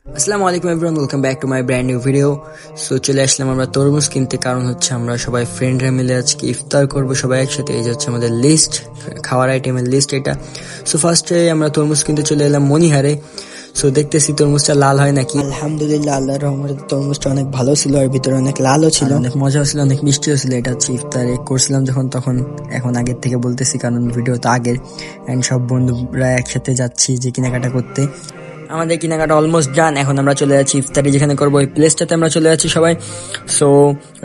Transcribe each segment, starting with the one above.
আসসালামু আলাইকুম everyone, welcome back to my brand new video. So চলে আসলাম আমরা তরমুজ কিনতে, কারণ হচ্ছে আমরা সবাই ফ্রেন্ডরা মিলে আজকে ইফতার করব সবাই একসাথে। এই যে হচ্ছে আমাদের লিস্ট, খাওয়ার আইটেমের লিস্ট এটা। সো ফার্স্টে আমরা তরমুজ কিনতে চলে এলাম মনিহারে। সো দেখতেছি তরমুজটা লাল হয় নাকি। আলহামদুলিল্লাহ, আল্লাহর রহমতে তরমুজটা অনেক ভালো ছিল, আর ভিতরে অনেক লালও ছিল, অনেক মজাও ছিল, অনেক মিষ্টিও ছিল। এটা হচ্ছে ইফতারে করছিলাম তখন এখন আগের থেকে বলতেছি, কারণ ভিডিও তো আগের। অ্যান্ড সব বন্ধুরা একসাথে যাচ্ছি যে কেনাকাটা করতে। আমাদের কেনাকাটা অলমোস্ট ডান। এখন আমরা চলে যাচ্ছি ইফতারি যেখানে করবো, ওই প্লেসটাতে আমরা চলে যাচ্ছি সবাই। সো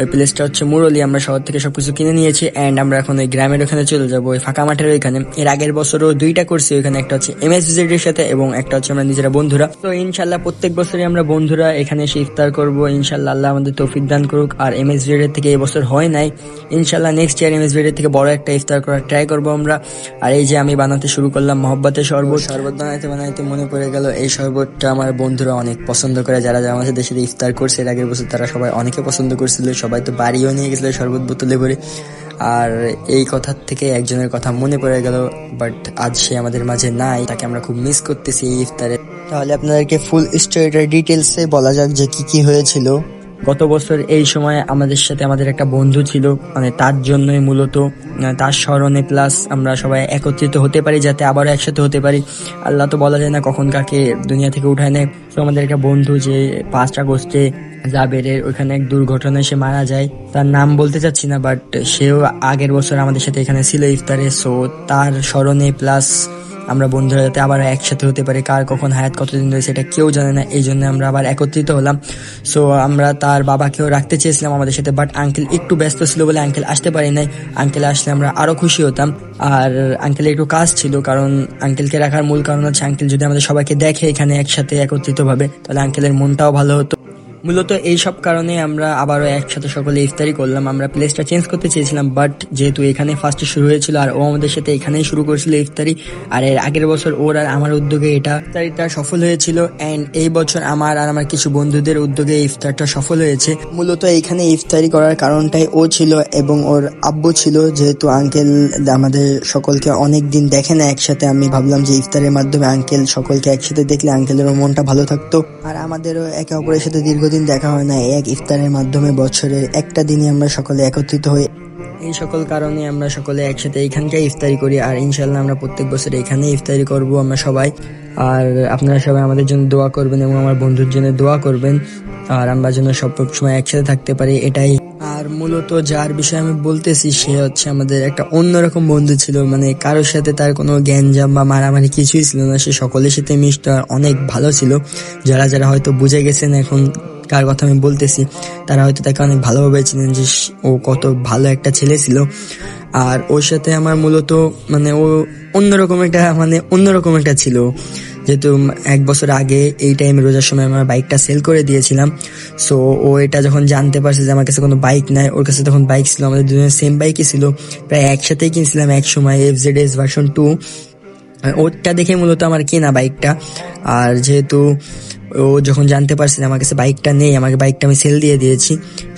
ওই প্লেসটা হচ্ছে মুরলি। আমরা শহর থেকে সবকিছু কিনে নিয়েছি, অ্যান্ড আমরা এখন ওই গ্রামের ওখানে চলে যাবো, ওই ফাঁকা মাঠের ওইখানে। এর আগের বছরও দুইটা করছি ওইখানে, একটা হচ্ছে MSVZ এর সাথে এবং একটা হচ্ছে আমরা নিজেরা বন্ধুরা। তো ইনশাল্লাহ প্রত্যেক বছরই আমরা বন্ধুরা এখানে এসে ইফতার করবো। ইনশাল্লাহ আল্লাহ আমাদের তৌফিক দান করুক। আর MSVZ এর থেকে এবছর হয় নাই, ইনশাল্লাহ নেক্সট ইয়ার MSVZ এর থেকে বড় একটা ইফতার করার ট্রাই করবো আমরা। আর এই যে আমি বানাতে শুরু করলাম মহব্বতের শরবত। শরবত বানাইতে মনে পড়ে গেল এই শরবতটা আমার বন্ধুরা অনেক পছন্দ করে, যারা যারা আমাদের দেশে ইফতার করছে এর আগের বছর, তারা সবাই অনেকে পছন্দ করছিল। সবাই তো বাড়িও নিয়ে গেছিল শরবত বোতলে করে। আর এই কথার থেকে একজনের কথা মনে পড়ে গেল, বাট আজ সে আমাদের মাঝে নাই, তাকে আমরা খুব মিস করতেছি এই ইফতারে। তাহলে আপনাদেরকে ফুল স্টোরিটা ডিটেলসে বলা যাক যে কি কি হয়েছিল। গত বছর এই সময় আমাদের সাথে আমাদের একটা বন্ধু ছিল, মানে তার জন্যই মূলত, তার স্মরণে প্লাস আমরা সবাই একত্রিত হতে পারি, যাতে আবারও একসাথে হতে পারি। আল্লাহ তো বলা যায় না কখন কাকে দুনিয়া থেকে উঠায় নেয়। তো আমাদের একটা বন্ধু যে 5 আগস্টে জাবেরের ওইখানে এক দুর্ঘটনায় সে মারা যায়, তার নাম বলতে চাচ্ছি না, বাট সেও আগের বছর আমাদের সাথে এখানে ছিল ইফতারে। সো তার স্মরণে প্লাস আমরা বন্ধুরা যাতে আবার একসাথে হতে পারি, কার কখন হায়াত কতদিন রয়েছে এটা কেউ জানে না, এই জন্য আমরা আবার একত্রিত হলাম। সো আমরা তার বাবাকেও রাখতে চেয়েছিলাম আমাদের সাথে, বাট আঙ্কেল একটু ব্যস্ত ছিল বলে আঙ্কেল আসতে পারি নাই। আঙ্কেল আসলে আমরা আরো খুশি হতাম। আর আঙ্কেলের একটু কাজ ছিল, কারণ আঙ্কেলকে রাখার মূল কারণ হচ্ছে আঙ্কেল যদি আমাদের সবাইকে দেখে এখানে একসাথে একত্রিত ভাবে, তাহলে আঙ্কেলের মনটাও ভালো হতো। মূলত এই সব কারণে আমরা আবারও একসাথে সকলে ইফতারি করলাম। আমরা প্লেসটা চেঞ্জ করতে চেয়েছিলাম, বাট যেহেতু এখানে ফার্স্টে শুরু হয়েছিল আর ও আমাদের সাথে এখানেই শুরু করেছিল ইফতারি, আর এর আগের বছর ওর আর আমার উদ্যোগে এটা ইফতারিটা সফল হয়েছিল, এন্ড এই বছর আমার আর আমার কিছু বন্ধুদের উদ্যোগে ইফতারটা সফল হয়েছে। মূলত এইখানে ইফতারি করার কারণটাই ও ছিল এবং ওর আব্বু ছিল, যেহেতু আঙ্কেল আমাদের সকলকে অনেক দিন দেখে না একসাথে। আমি ভাবলাম যে ইফতারের মাধ্যমে আঙ্কেল সকলকে একসাথে দেখলে আঙ্কেলেরও মনটা ভালো থাকতো, আর আমাদেরও একে অপরের সাথে দীর্ঘদিন দেখা হয় না। এক ইফতারের মাধ্যমে বছরের একটা দিনই আমরা সকলে একত্রিত হই। এই সকল কারণে আমরা সকলে একসাথে এইখানটাই ইফতারি করি, আর ইনশাল্লাহ আমরা প্রত্যেক বছর এখানে ইফতারি করব আমরা সবাই। আর আপনারা সবাই আমাদের জন্য দোয়া করবেন এবং আমার বন্ধুর জন্য দোয়া করবেন, আর আমরা যেন সব সময় একসাথে থাকতে পারি, এটাই। আর মূলত যার বিষয়ে আমি বলতেছি সে হচ্ছে আমাদের একটা অন্যরকম বন্ধু ছিল, মানে কারোর সাথে তার কোনো গ্যাঞ্জাম বা মারামারি কিছুই ছিল না। সে সকলের সাথে মিশতো আর অনেক ভালো ছিল। যারা যারা হয়তো বুঝে গেছেন এখন কার কথা আমি বলতেছি, তারা হয়তো তাকে অনেক ভালোভাবে চিনেন যে ও কত ভালো একটা ছেলে ছিল। আর ওর সাথে আমার মূলত মানে ও অন্যরকম একটা ছিল। যেহেতু 1 বছর আগে এই টাইমে রোজার সময় আমার বাইকটা সেল করে দিয়েছিলাম। সো ও এটা যখন জানতে পারছে যে আমার কাছে কোনো বাইক নাই, ওর কাছে তখন বাইক ছিল, আমাদের দুজনের সেম বাইকই ছিল, প্রায় একসাথেই কিনছিলাম এক সময়, FZS ভার্সন 2। ওটা দেখে মূলত আমার কেনা বাইকটা। আর যেহেতু ও যখন জানতে পারছে আমার কাছে বাইকটা নেই, আমাকে বাইকটা আমি সেল দিয়ে দিয়েছি।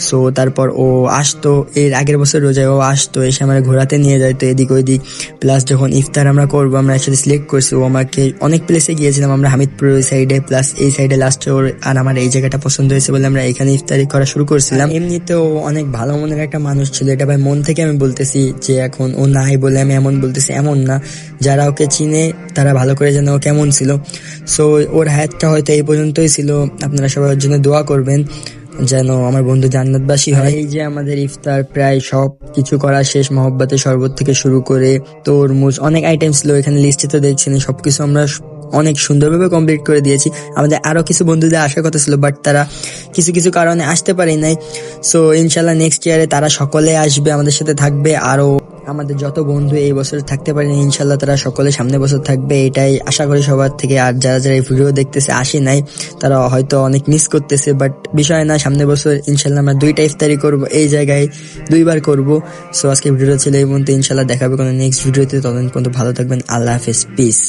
সো তারপর ও আসতো, এর আগের বছর রোজায় ও আসতো, এসে আমার ঘোরাতে নিয়ে যাইতো এদিক ওইদিক। প্লাস যখন ইফতার আমরা করবো আমরা একসাথে সিলেক্ট করছি, ও আমাকে অনেক প্লেসে গিয়েছিলাম আমরা, হামিদপুর ওই সাইডে, প্লাস এই সাইডে লাস্টে ওর আর আমার এই জায়গাটা পছন্দ হয়েছে বলে আমরা এখানে ইফতারি করা শুরু করছিলাম। এমনিতেও অনেক ভালো মনের একটা মানুষ ছিল, এটা ভাই মন থেকে আমি বলতেছি, যে এখন ও নাই বলে আমি এমন বলতেছি এমন না, যারা ওকে চিনে তারা ভালো করে জানে ও কেমন ছিল। সো ওর হায়াতটা হয়তো এই পর্যন্তই ছিল। আপনারা সবাই ওর জন্য দোয়া করবেন যেন আমার বন্ধু জান্নাতবাসী হয়। এই যে আমাদের ইফতার প্রায় সব কিছু করা শেষ, মহব্বতের শরবত থেকে শুরু করে তরমুজ, অনেক আইটেম ছিল এখানে লিস্টে, তো দেখছেন সবকিছু আমরা অনেক সুন্দরভাবে কমপ্লিট করে দিয়েছি। আমাদের আরো কিছু বন্ধুদের আসার কথা ছিল, বাট তারা কিছু কিছু কারণে আসতে পারে নাই। সো ইনশাল্লাহ নেক্সট ইয়ারে তারা সকলে আসবে, আমাদের সাথে থাকবে। আরো আমাদের যত বন্ধু এই বছর থাকতে পারেনি ইনশাল্লাহ তারা সকলে সামনে বছর থাকবে, এটাই আশা করি সবার থেকে। আর যারা যারা এই ভিডিও দেখতেছে আসে নাই, তারা হয়তো অনেক মিস করতেছে, বাট বিষয় না, সামনে বছর ইনশাল্লাহ আমরা 2টা ইফতারি করবো, এই জায়গায় 2বার করবো। সো আজকে ভিডিওটা ছিল এই পর্যন্ত, ইনশাল্লাহ দেখাবে কোনো নেক্সট ভিডিওতে। ততদিন পর্যন্ত ভালো থাকবেন, আল্লাহ হাফেজ, পিস।